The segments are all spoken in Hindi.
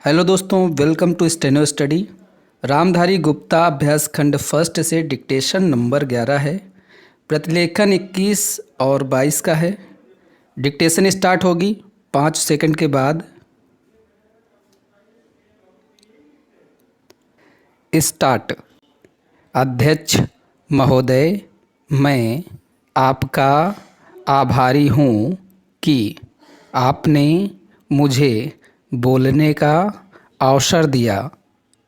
हेलो दोस्तों, welcome to steno study. Ramdhari Gupta अभ्यास खंड फर्स्ट से डिक्टेशन नंबर 11 है। प्रतिलेखन 21 और 22 का है। डिक्टेशन स्टार्ट होगी 5 सेकंड के बाद। स्टार्ट। अध्यक्ष महोदय, मैं आपका आभारी हूँ कि आपने मुझे बोलने का अवसर दिया।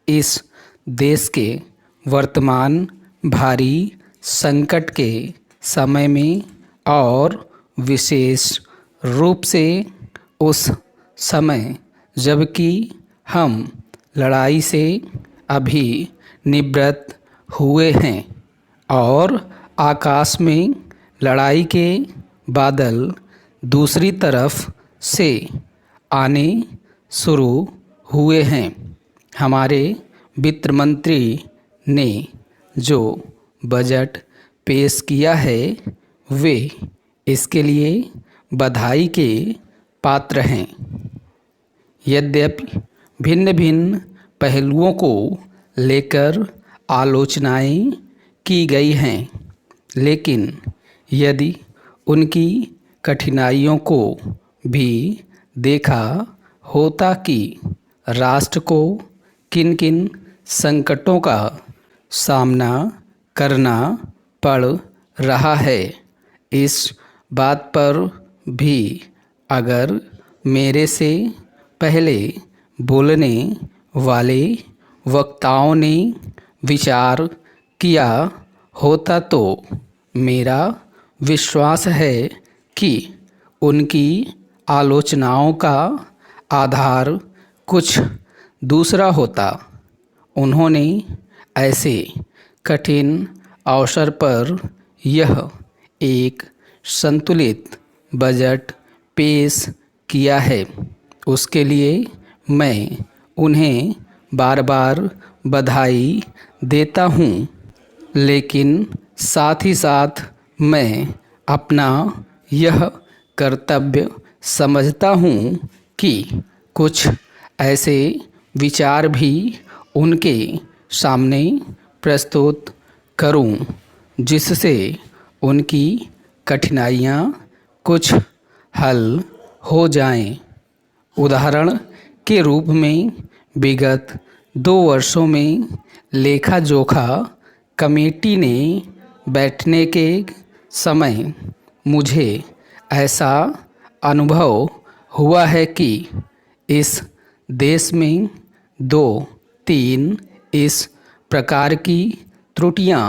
इस देश के वर्तमान भारी संकट के समय में और विशेष रूप से उस समय जबकि हम लड़ाई से अभी निवृत्त हुए हैं और आकाश में लड़ाई के बादल दूसरी तरफ से आने शुरू हुए हैं। हमारे वित्त मंत्री ने जो बजट पेश किया है वे इसके लिए बधाई के पात्र हैं। यद्यपि भिन्न भिन्न पहलुओं को लेकर आलोचनाएं की गई हैं, लेकिन यदि उनकी कठिनाइयों को भी देखा होता कि राष्ट्र को किन किन संकटों का सामना करना पड़ रहा है, इस बात पर भी अगर मेरे से पहले बोलने वाले वक्ताओं ने विचार किया होता तो मेरा विश्वास है कि उनकी आलोचनाओं का आधार कुछ दूसरा होता। उन्होंने ऐसे कठिन अवसर पर यह एक संतुलित बजट पेश किया है, उसके लिए मैं उन्हें बार बार बधाई देता हूँ। लेकिन साथ ही साथ मैं अपना यह कर्तव्य समझता हूँ कि कुछ ऐसे विचार भी उनके सामने प्रस्तुत करूँ जिससे उनकी कठिनाइयाँ कुछ हल हो जाएं। उदाहरण के रूप में विगत 2 वर्षों में लेखा जोखा कमेटी ने बैठने के समय मुझे ऐसा अनुभव हुआ है कि इस देश में 2-3 इस प्रकार की त्रुटियां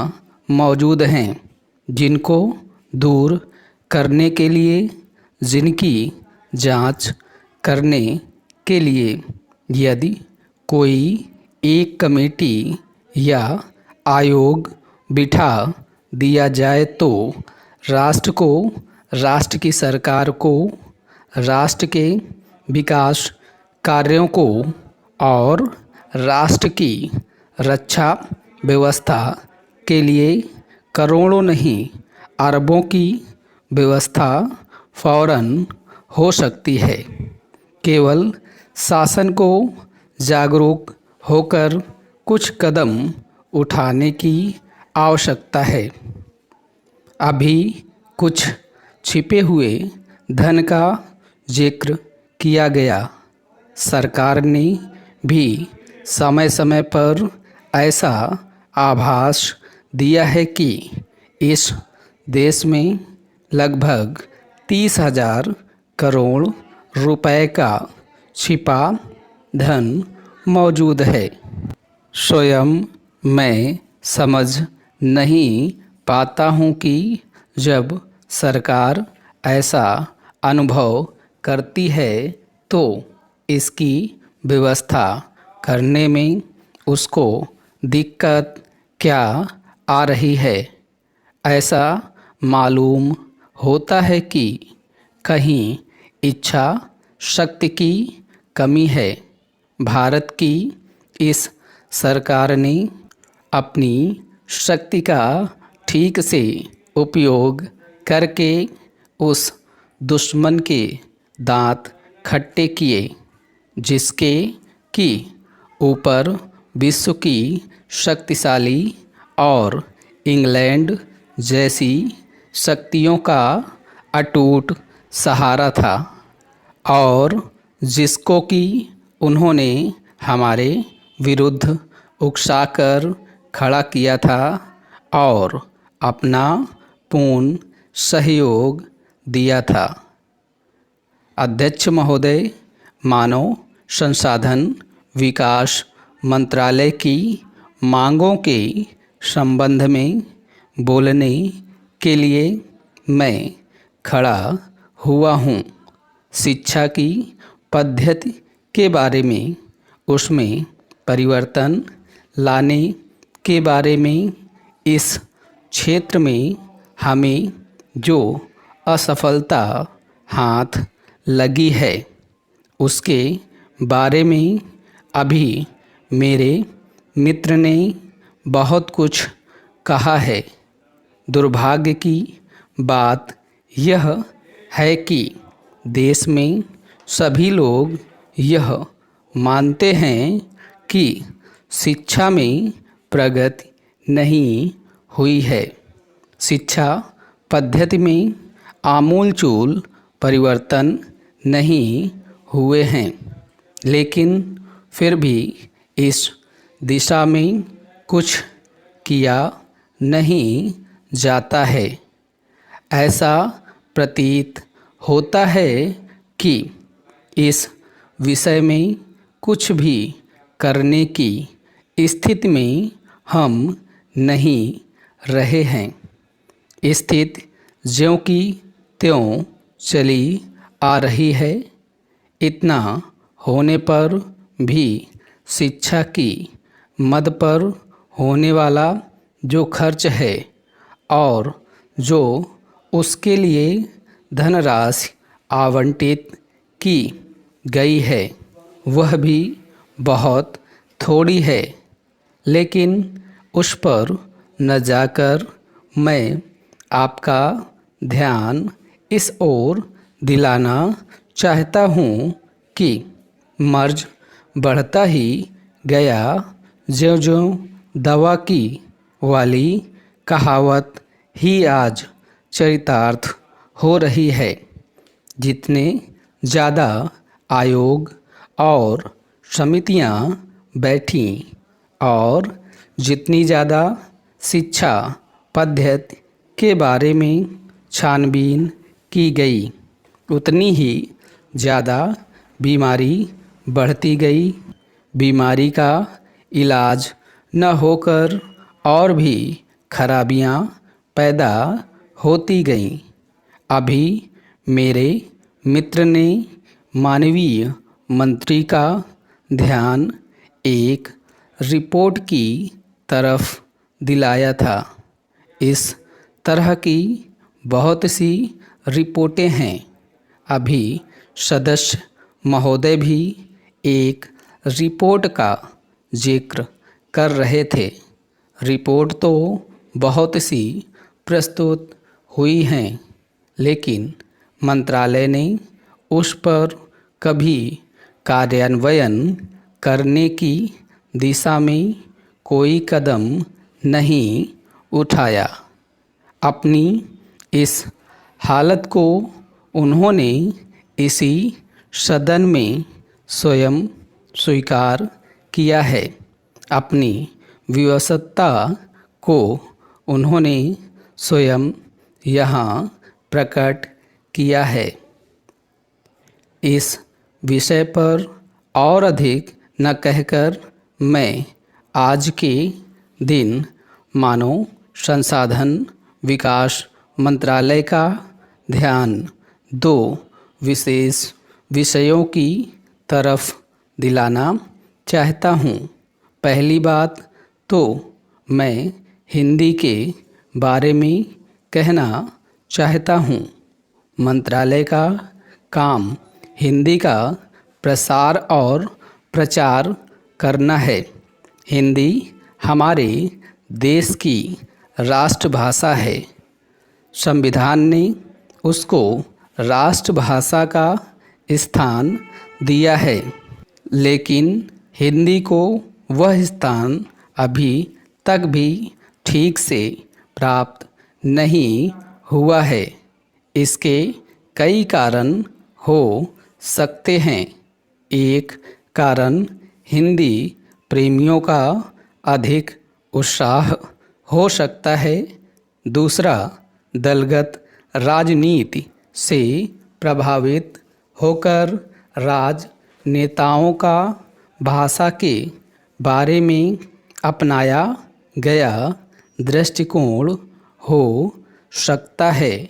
मौजूद हैं जिनको दूर करने के लिए, जिनकी जांच करने के लिए यदि कोई एक कमेटी या आयोग बिठा दिया जाए तो राष्ट्र को, राष्ट्र की सरकार को, राष्ट्र के विकास कार्यों को और राष्ट्र की रक्षा व्यवस्था के लिए करोड़ों नहीं अरबों की व्यवस्था फौरन हो सकती है। केवल शासन को जागरूक होकर कुछ कदम उठाने की आवश्यकता है। अभी कुछ छिपे हुए धन का जिक्र किया गया। सरकार ने भी समय समय पर ऐसा आभास दिया है कि इस देश में लगभग 30,000 करोड़ रुपए का छिपा धन मौजूद है। स्वयं मैं समझ नहीं पाता हूँ कि जब सरकार ऐसा अनुभव करती है तो इसकी व्यवस्था करने में उसको दिक्कत क्या आ रही है। ऐसा मालूम होता है कि कहीं इच्छा शक्ति की कमी है। भारत की इस सरकार ने अपनी शक्ति का ठीक से उपयोग करके उस दुश्मन के दांत खट्टे किए जिसके कि ऊपर विश्व की शक्तिशाली और इंग्लैंड जैसी शक्तियों का अटूट सहारा था और जिसको कि उन्होंने हमारे विरुद्ध उकसाकर खड़ा किया था और अपना पूर्ण सहयोग दिया था। अध्यक्ष महोदय, मानव संसाधन विकास मंत्रालय की मांगों के संबंध में बोलने के लिए मैं खड़ा हुआ हूँ। शिक्षा की पद्धति के बारे में, उसमें परिवर्तन लाने के बारे में, इस क्षेत्र में हमें जो असफलता हाथ लगी है उसके बारे में अभी मेरे मित्र ने बहुत कुछ कहा है। दुर्भाग्य की बात यह है कि देश में सभी लोग यह मानते हैं कि शिक्षा में प्रगति नहीं हुई है। शिक्षा पद्धति में आमूलचूल परिवर्तन नहीं हुए हैं, लेकिन फिर भी इस दिशा में कुछ किया नहीं जाता है। ऐसा प्रतीत होता है कि इस विषय में कुछ भी करने की स्थिति में हम नहीं रहे हैं। स्थिति ज्यों की त्यों चली आ रही है। इतना होने पर भी शिक्षा की मद पर होने वाला जो खर्च है और जो उसके लिए धनराशि आवंटित की गई है वह भी बहुत थोड़ी है। लेकिन उस पर न जाकर मैं आपका ध्यान इस ओर दिलाना चाहता हूँ कि मर्ज बढ़ता ही गया ज्यों-ज्यों दवा की वाली कहावत ही आज चरितार्थ हो रही है। जितने ज़्यादा आयोग और समितियां बैठी और जितनी ज़्यादा शिक्षा पद्धति के बारे में छानबीन की गई, उतनी ही ज़्यादा बीमारी बढ़ती गई। बीमारी का इलाज न होकर और भी खराबियां पैदा होती गईं। अभी मेरे मित्र ने मानवीय मंत्री का ध्यान एक रिपोर्ट की तरफ दिलाया था। इस तरह की बहुत सी रिपोर्टें हैं। अभी सदस्य महोदय भी एक रिपोर्ट का जिक्र कर रहे थे। रिपोर्ट तो बहुत सी प्रस्तुत हुई हैं, लेकिन मंत्रालय ने उस पर कभी कार्यान्वयन करने की दिशा में कोई कदम नहीं उठाया। अपनी इस हालत को उन्होंने इसी सदन में स्वयं स्वीकार किया है। अपनी विवशता को उन्होंने स्वयं यहाँ प्रकट किया है। इस विषय पर और अधिक न कहकर मैं आज के दिन मानव संसाधन विकास मंत्रालय का ध्यान दो विशेष विषयों की तरफ दिलाना चाहता हूँ। पहली बात तो मैं हिंदी के बारे में कहना चाहता हूँ। मंत्रालय का काम हिंदी का प्रसार और प्रचार करना है। हिंदी हमारे देश की राष्ट्रभाषा है। संविधान ने उसको राष्ट्रभाषा का स्थान दिया है, लेकिन हिंदी को वह स्थान अभी तक भी ठीक से प्राप्त नहीं हुआ है। इसके कई कारण हो सकते हैं। एक कारण हिंदी प्रेमियों का अधिक उत्साह हो सकता है। दूसरा, दलगत राजनीति से प्रभावित होकर राजनेताओं का भाषा के बारे में अपनाया गया दृष्टिकोण हो सकता है।